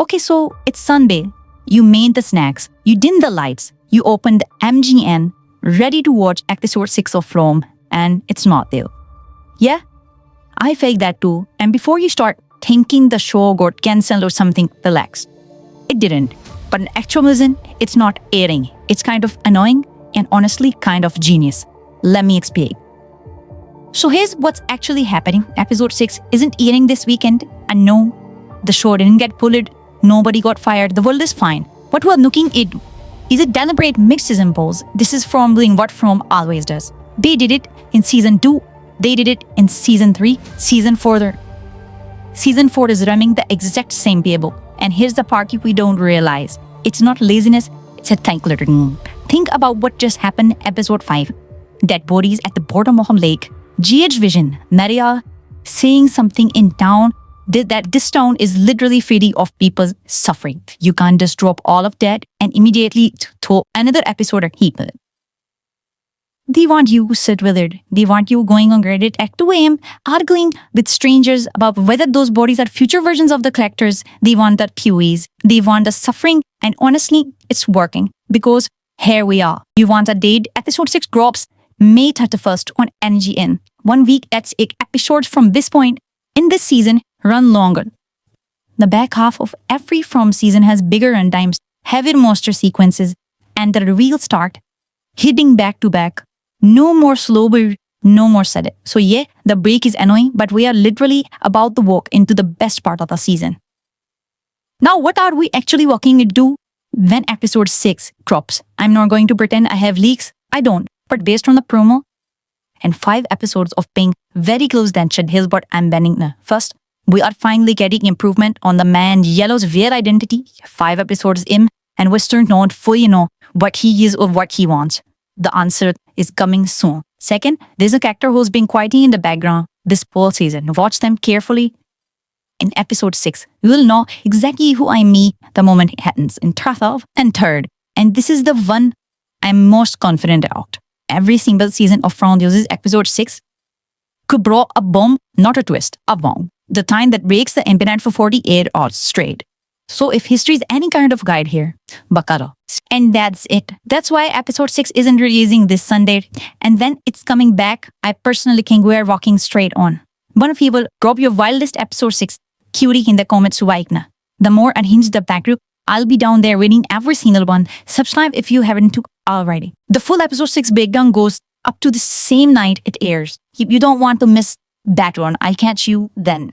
Okay, so it's Sunday. You made the snacks, you dimmed the lights, you opened MGN, ready to watch episode 6 of From, and it's not there. Yeah, I faked that too. And before you start thinking the show got cancelled or something, relax. It didn't. But in actual reason, it's not airing. It's kind of annoying and honestly kind of genius. Let me explain. So here's what's actually happening. Episode 6 isn't airing this weekend. And no, the show didn't get pulled. Nobody got fired. The world is fine. What we're looking at is a deliberate mixed-season pose. This is From doing what From always does. They did it in season 2. They did it in season 3. Season 4 is running the exact same playbook. And here's the part we don't realize. It's not laziness, it's a calculated. Think about what just happened episode 5. Dead bodies at the bottom of a lake. GH Vision, Nadia saying something in town that this town is literally free of people suffering. You can't just drop all of that and immediately throw another episode at people. They want you to sit with it. They want you going on Reddit at 2 a.m. arguing with strangers about whether those bodies are future versions of the collectors. They want the POEs. They want the suffering. And honestly, it's working. Because here we are. You want a date. Episode 6 drops May 31st on NGN. 1 week, that's 8 episodes from this point in this season run longer. The back half of every From season has bigger runtimes, heavier monster sequences, and the reveals start hitting back to back. No more slow build, no more set. So yeah, the break is annoying, but we are literally about to walk into the best part of the season. Now, what are we actually walking into when episode 6 drops? I'm not going to pretend I have leaks. I don't. But based on the promo and 5 episodes of paying very close attention, here's what I'm banning now. First, we are finally getting improvement on the man Yellow's weird identity. 5 episodes in, and we still don't fully know what he is or what he wants. The answer is coming soon. Second, there's a character who's been quietly in the background this whole season. Watch them carefully. In episode 6, you will know exactly who I mean the moment it happens. In and third, and this is the one I'm most confident about. Every single season of From uses episode 6 could bring a bomb, not a twist, a bomb. The time that breaks the internet for 48 hours straight. So if history is any kind of guide here, Bakara. And that's it. That's why episode 6 isn't releasing this Sunday. And then it's coming back. I personally think we're walking straight on. One of people, drop your wildest episode 6 cutie in the comments right now. The more unhinged the back group, I'll be down there reading every single one. Subscribe if you haven't already. The full episode 6 breakdown goes up to the same night it airs. You don't want to miss that one. I'll catch you then.